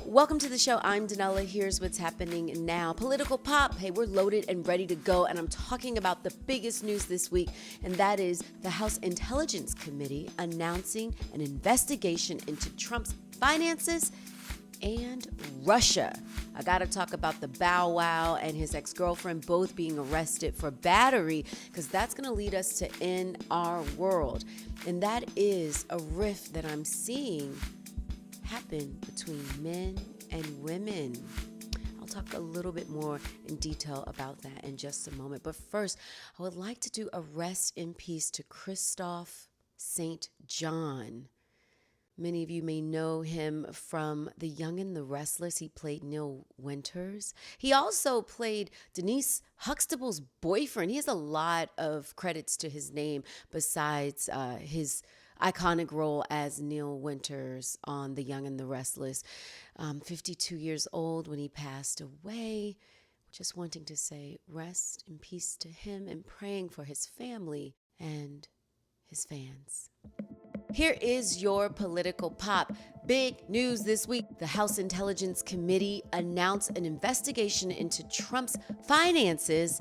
Welcome to the show. I'm Danella. Here's what's happening now. Political pop. Hey, we're loaded and ready to go. And I'm talking about the biggest news this week, and that is the House Intelligence Committee announcing an investigation into Trump's finances and Russia. I got to talk about the Bow Wow and his ex-girlfriend both being arrested for battery, because that's going to lead us to End Our World. And that is a rift that I'm seeing happen between men and women. I'll talk a little bit more in detail about that in just a moment. But first, I would like to do a rest in peace to Christophe St. John. Many of you may know him from The Young and the Restless. He played Neil Winters. He also played Denise Huxtable's boyfriend. He has a lot of credits to his name besides his iconic role as Neil Winters on The Young and the Restless. 52 years old when he passed away. Just wanting to say rest in peace to him and praying for his family and his fans. Here is your political pop. Big news this week. The House Intelligence Committee announced an investigation into Trump's finances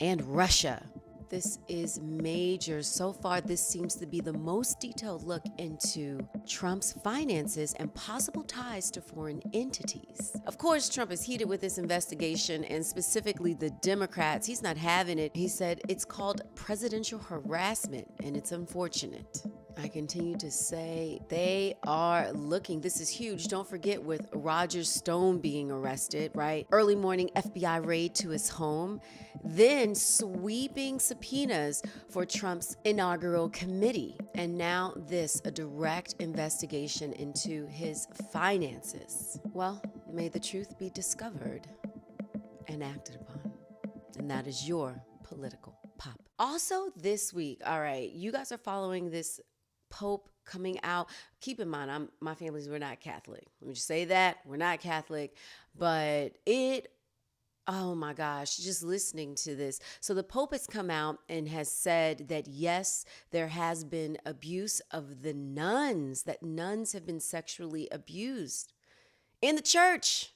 and Russia. This is major. So far, this seems to be the most detailed look into Trump's finances and possible ties to foreign entities. Of course, Trump is heated with this investigation, and specifically the Democrats. He's not having it. He said it's called presidential harassment, and it's unfortunate. I continue to say they are looking. This is huge. Don't forget with Roger Stone being arrested, right? Early morning FBI raid to his home, then sweeping subpoenas for Trump's inaugural committee. And now this, a direct investigation into his finances. Well, may the truth be discovered and acted upon. And that is your political pop. Also this week, all right, you guys are following this Pope coming out. Keep in mind, my family's, we're not Catholic. Let me just say that. We're not Catholic. But oh my gosh, just listening to this. So the Pope has come out and has said that yes, there has been abuse of the nuns, that nuns have been sexually abused in the church.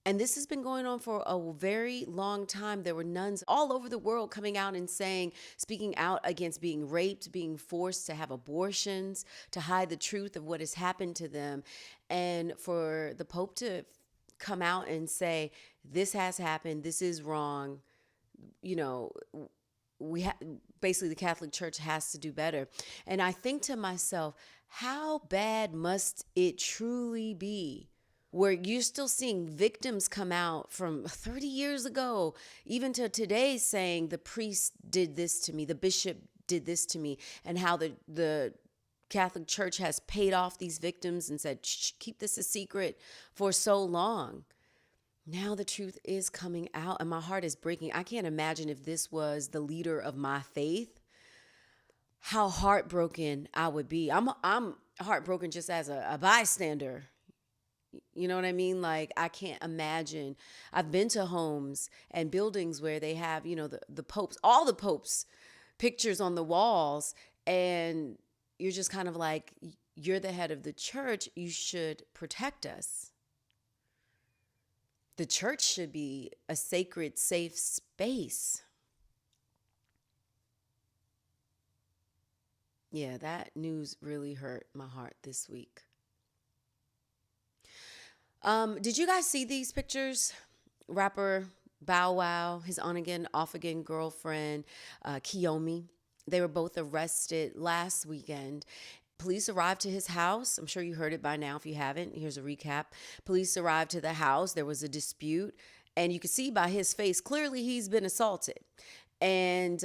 And this has been going on for a very long time. There were nuns all over the world coming out and speaking out against being raped, being forced to have abortions, to hide the truth of what has happened to them. And for the Pope to come out and say, this has happened, this is wrong, you know, basically the Catholic Church has to do better. And I think to myself, how bad must it truly be, where you're still seeing victims come out from 30 years ago, even to today, saying the priest did this to me, the bishop did this to me, and how the Catholic Church has paid off these victims and said, shh, keep this a secret for so long. Now the truth is coming out, and my heart is breaking. I can't imagine if this was the leader of my faith, how heartbroken I would be. I'm heartbroken just as a bystander. You know what I mean? Like, I can't imagine. I've been to homes and buildings where they have, you know, the popes, all the popes' pictures on the walls. And you're just kind of like, you're the head of the church. You should protect us. The church should be a sacred, safe space. Yeah, that news really hurt my heart this week. Did you guys see these pictures? Rapper Bow Wow, his on-again, off-again girlfriend, Kiyomi. They were both arrested last weekend. Police arrived to his house. I'm sure you heard it by now. If you haven't, here's a recap. Police arrived to the house. There was a dispute. And you could see by his face, clearly he's been assaulted. And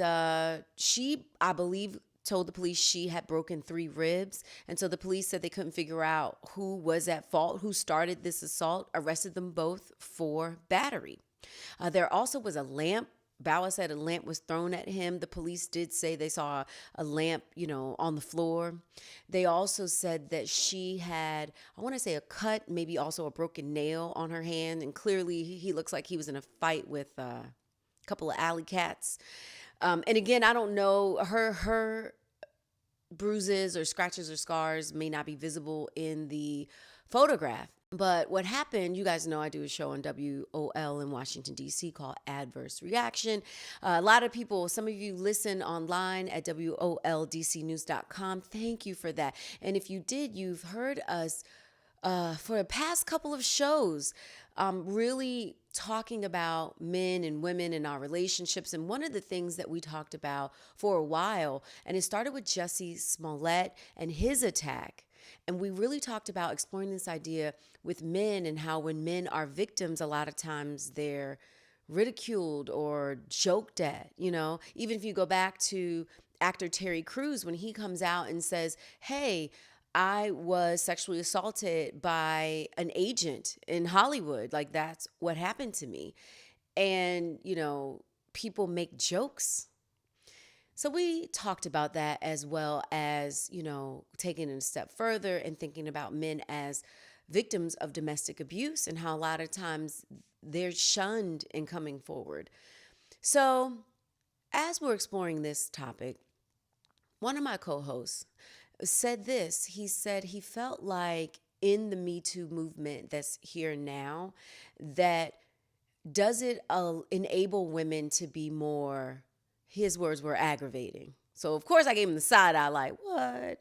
she, I believe, told the police she had broken 3 ribs. And so the police said they couldn't figure out who was at fault, who started this assault, arrested them both for battery. There also was a lamp. Bauer said a lamp was thrown at him. The police did say they saw a lamp, you know, on the floor. They also said that she had, I want to say, a cut, maybe also a broken nail on her hand. And clearly he looks like he was in a fight with a couple of alley cats. And again, I don't know, her bruises or scratches or scars may not be visible in the photograph. But what happened, you guys know I do a show on WOL in Washington, D.C. called Adverse Reaction. A lot of people, some of you listen online at WOLDCnews.com. Thank you for that. And if you did, you've heard us for the past couple of shows really talking about men and women and our relationships. And one of the things that we talked about for a while, and it started with Jussie Smollett and his attack. And we really talked about exploring this idea with men and how when men are victims, a lot of times they're ridiculed or joked at, you know. Even if you go back to actor Terry Crews, when he comes out and says, hey, I was sexually assaulted by an agent in Hollywood. Like, that's what happened to me. And, you know, people make jokes. So we talked about that, as well as, you know, taking it a step further and thinking about men as victims of domestic abuse and how a lot of times they're shunned in coming forward. So as we're exploring this topic, one of my co-hosts said this. He said he felt like in the Me Too movement that's here now, that does it enable women to be more, his words were, aggravating. So of course I gave him the side eye like, what?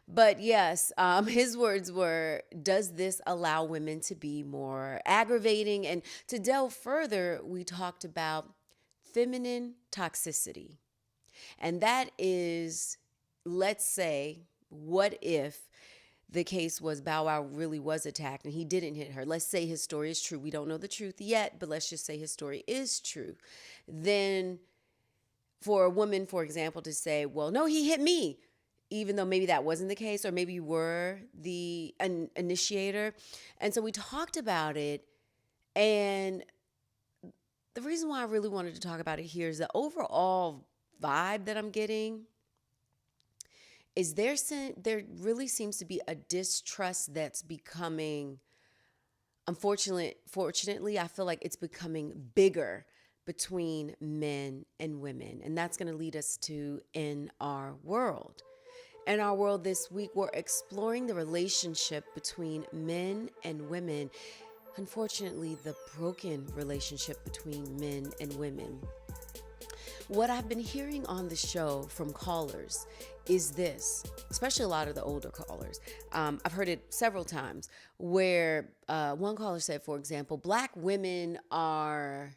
But yes, his words were, does this allow women to be more aggravating? And to delve further, we talked about feminine toxicity. And that is, let's say, what if the case was Bow Wow really was attacked and he didn't hit her? Let's say his story is true. We don't know the truth yet, but let's just say his story is true. Then for a woman, for example, to say, well, no, he hit me, even though maybe that wasn't the case, or maybe you were the initiator. And so we talked about it. And the reason why I really wanted to talk about it here is the overall vibe that I'm getting is there really seems to be a distrust that's becoming, fortunately, I feel like it's becoming bigger between men and women. And that's going to lead us to In Our World. In Our World this week, we're exploring the relationship between men and women. Unfortunately, the broken relationship between men and women. What I've been hearing on the show from callers is this, especially a lot of the older callers. I've heard it several times where one caller said, for example, Black women are,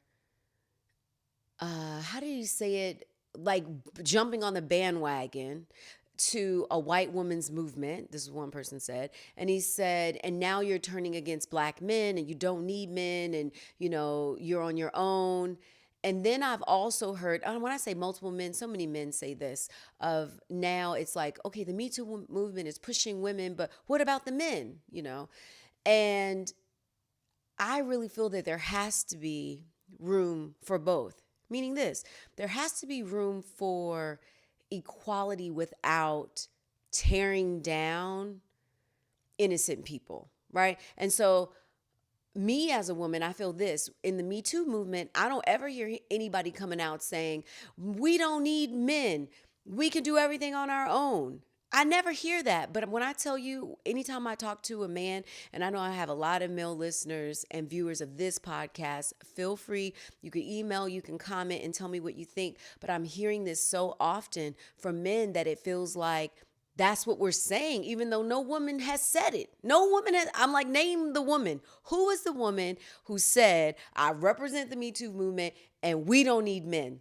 how did he say it? Like jumping on the bandwagon to a white woman's movement. This is one person said. And he said, and now you're turning against Black men and you don't need men and, you know, you're on your own. And then I've also heard, when I say multiple men, so many men say this, of now it's like, okay, the Me Too movement is pushing women, but what about the men, you know? And I really feel that there has to be room for both, meaning this, there has to be room for equality without tearing down innocent people, right? And so me as a woman, I feel this, in the Me Too movement, I don't ever hear anybody coming out saying, we don't need men. We can do everything on our own. I never hear that. But when I tell you, anytime I talk to a man, and I know I have a lot of male listeners and viewers of this podcast, feel free. You can email, you can comment and tell me what you think. But I'm hearing this so often from men that it feels like that's what we're saying, even though no woman has said it. No woman has, I'm like, name the woman. Who is the woman who said, I represent the Me Too movement and we don't need men?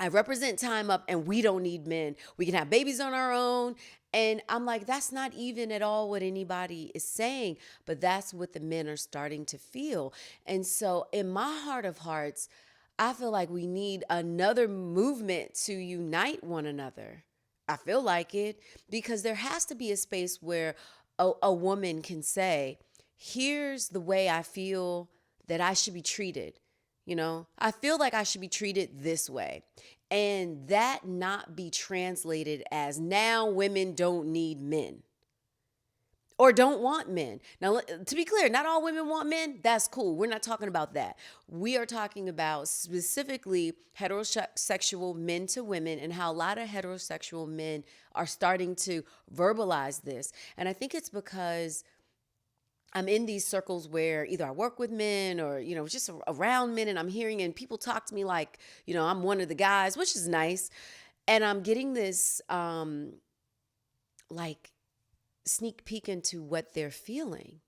I represent Time Up and we don't need men. We can have babies on our own. And I'm like, that's not even at all what anybody is saying, but that's what the men are starting to feel. And so in my heart of hearts, I feel like we need another movement to unite one another. I feel like it, because there has to be a space where a woman can say, here's the way I feel that I should be treated. You know, I feel like I should be treated this way. And that not be translated as now women don't need men. or don't want men. Now, to be clear, not all women want men. That's cool. We're not talking about that. We are talking about specifically heterosexual men to women and how a lot of heterosexual men are starting to verbalize this. And I think it's because I'm in these circles where either I work with men or, just around men, and I'm hearing and people talk to me like, I'm one of the guys, which is nice. And I'm getting this like sneak peek into what they're feeling.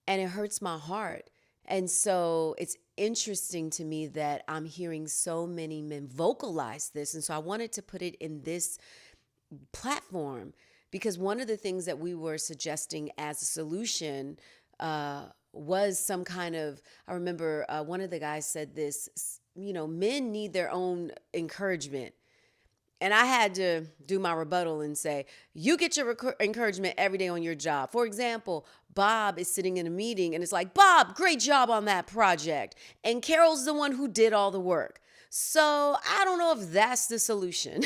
And it hurts my heart. And so it's interesting to me that I'm hearing so many men vocalize this. And so I wanted to put it in this platform because one of the things that we were suggesting as a solution was some kind of, I remember one of the guys said this, men need their own encouragement. And I had to do my rebuttal and say, you get your encouragement every day on your job. For example, Bob is sitting in a meeting and it's like, Bob, great job on that project. And Carol's the one who did all the work. So I don't know if that's the solution.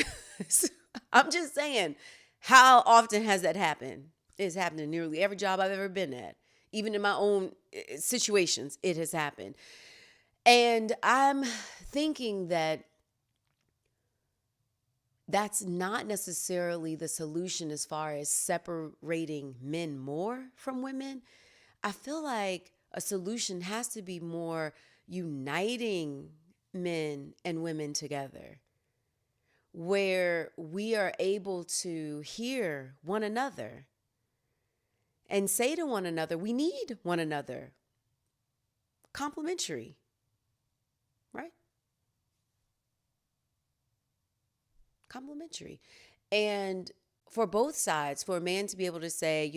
I'm just saying, how often has that happened? It's happened in nearly every job I've ever been at. Even in my own situations, it has happened. And I'm thinking that that's not necessarily the solution as far as separating men more from women. I feel like a solution has to be more uniting men and women together, where we are able to hear one another and say to one another, we need one another. Complementary, right? Complementary. And for both sides, for a man to be able to say,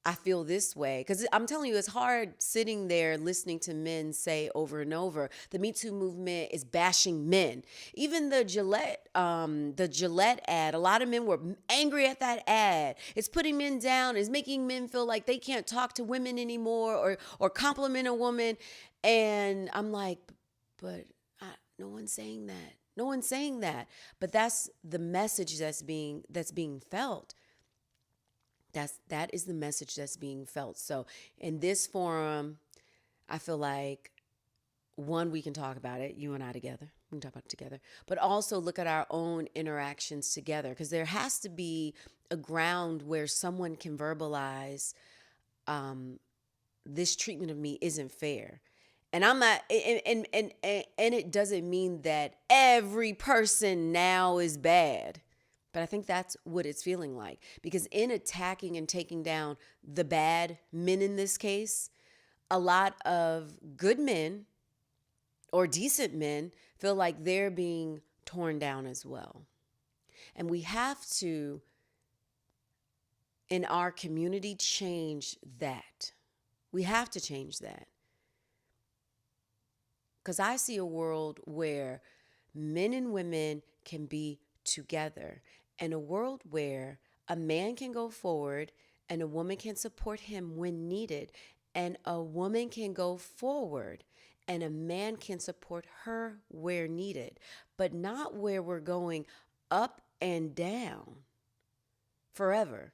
I feel this way. Because I'm telling you, it's hard sitting there listening to men say over and over, the Me Too movement is bashing men. Even the Gillette ad, a lot of men were angry at that ad. It's putting men down. It's making men feel like they can't talk to women anymore or compliment a woman. And I'm like, but no one's saying that. No one's saying that. But that's the message that's being felt. That is the message that's being felt. So in this forum, I feel like, one, we can talk about it, you and I together. We can talk about it together. But also look at our own interactions together, because there has to be a ground where someone can verbalize, this treatment of me isn't fair. And I'm not, and it doesn't mean that every person now is bad. But I think that's what it's feeling like. Because in attacking and taking down the bad men in this case, a lot of good men or decent men feel like they're being torn down as well. And we have to, in our community, change that. We have to change that. Because I see a world where men and women can be together, and a world where a man can go forward and a woman can support him when needed, and a woman can go forward and a man can support her where needed, but not where we're going up and down forever.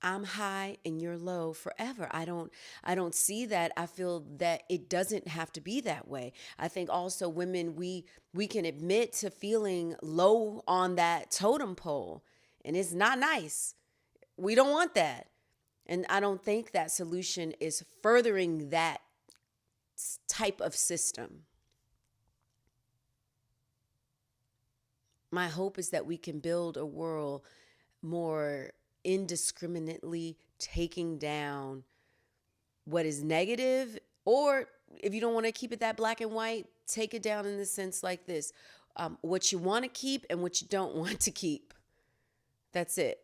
I'm high and you're low forever. I don't see that. I feel that it doesn't have to be that way. I think also women, we can admit to feeling low on that totem pole, and it's not nice. We don't want that. And I don't think that solution is furthering that type of system. My hope is that we can build a world more indiscriminately taking down what is negative, or if you don't want to keep it that black and white, take it down in the sense like this: what you want to keep and what you don't want to keep. That's it.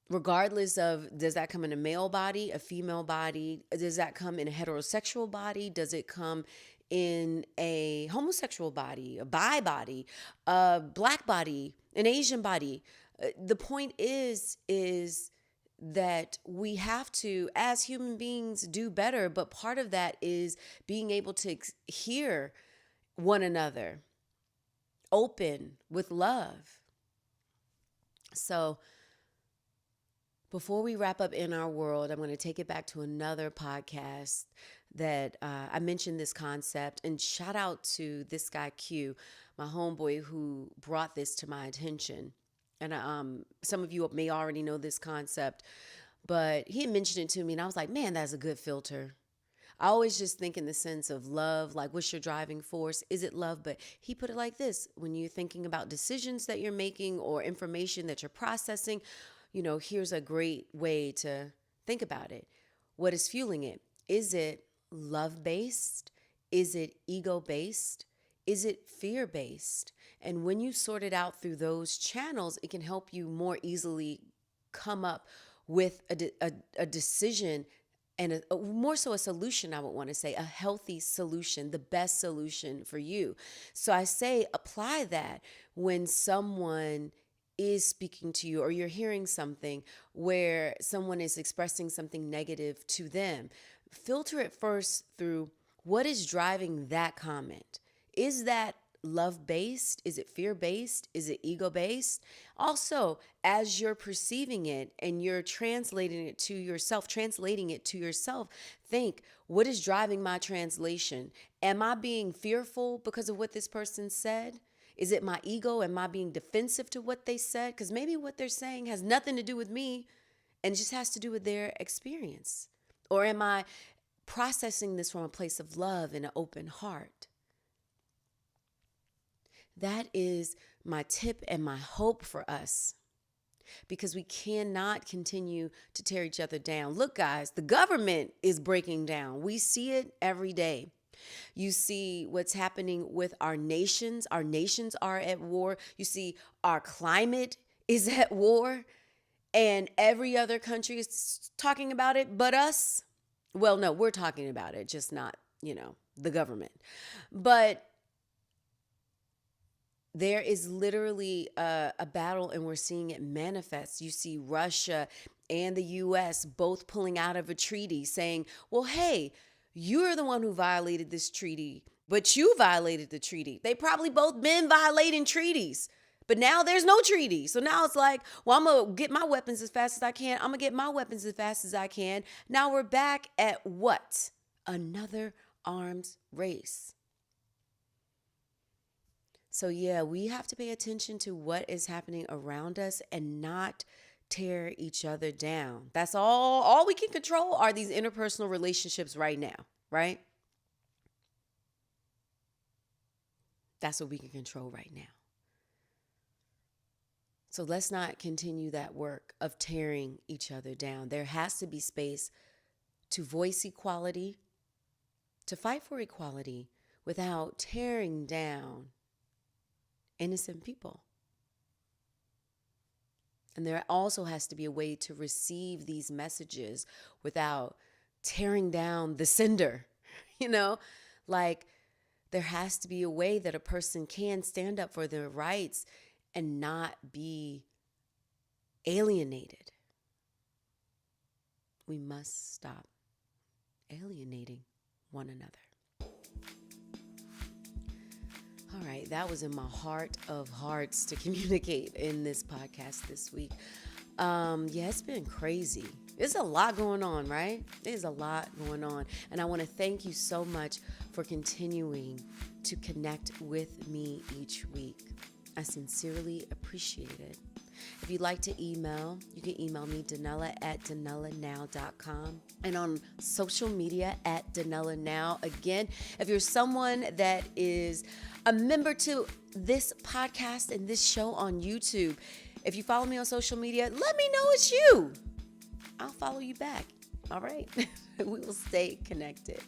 Regardless of, does that come in a male body, a female body? Does that come in a heterosexual body? Does it come in a homosexual body, a bi body, a black body, an Asian body? The point is that we have to, as human beings, do better. But part of that is being able to hear one another, open with love. So Before we wrap up In Our World, I'm going to take it back to another podcast that I mentioned this concept, and shout out to this guy Q, my homeboy, who brought this to my attention. And some of you may already know this concept, but he had mentioned it to me, and I was like, man, that's a good filter. I always just think in the sense of love, like what's your driving force? Is it love? But he put it like this: when you're thinking about decisions that you're making or information that you're processing, here's a great way to think about it. What is fueling it? Is it love-based? Is it ego-based? Is it fear-based? And when you sort it out through those channels, it can help you more easily come up with a decision, and more so a solution, I would want to say, a healthy solution, the best solution for you. So I say apply that when someone is speaking to you or you're hearing something where someone is expressing something negative to them. Filter it first through what is driving that comment. Is that love-based? Is it fear-based? Is it ego-based? Also, as you're perceiving it and you're translating it to yourself, think, what is driving my translation? Am I being fearful because of what this person said? Is it my ego? Am I being defensive to what they said? Because maybe what they're saying has nothing to do with me and just has to do with their experience. Or am I processing this from a place of love and an open heart? That is my tip and my hope for us, because we cannot continue to tear each other down. Look, guys, the government is breaking down. We see it every day. You see what's happening with our nations. Our nations are at war. You see our climate is at war, and every other country is talking about it but us. Well, no, we're talking about it, just not, the government. But there is literally a battle, and we're seeing it manifest. You see Russia and the U.S. both pulling out of a treaty saying, well, hey, you're the one who violated this treaty, but you violated the treaty. They probably both been violating treaties, but now there's no treaty. So now it's like, well, I'm going to get my weapons as fast as I can. I'm going to get my weapons as fast as I can. Now we're back at what? Another arms race. So yeah, we have to pay attention to what is happening around us and not tear each other down. That's all we can control are these interpersonal relationships right now, right? That's what we can control right now. So let's not continue that work of tearing each other down. There has to be space to voice equality, to fight for equality without tearing down innocent people. And there also has to be a way to receive these messages without tearing down the sender. Like there has to be a way that a person can stand up for their rights and not be alienated. We must stop alienating one another. All right, that was in my heart of hearts to communicate in this podcast this week. It's been crazy. There's a lot going on, right? There's a lot going on. And I want to thank you so much for continuing to connect with me each week. I sincerely appreciate it. If you'd like to email, you can email me, Danella@DanellaNOW.com, and on social media @DanellaNOW. Again, if you're someone that is a member to this podcast and this show on YouTube, if you follow me on social media, let me know it's you. I'll follow you back. All right? We will stay connected.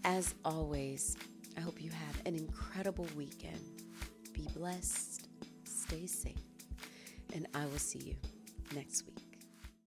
As always, I hope you have an incredible weekend. Be blessed. Stay safe. And I will see you next week.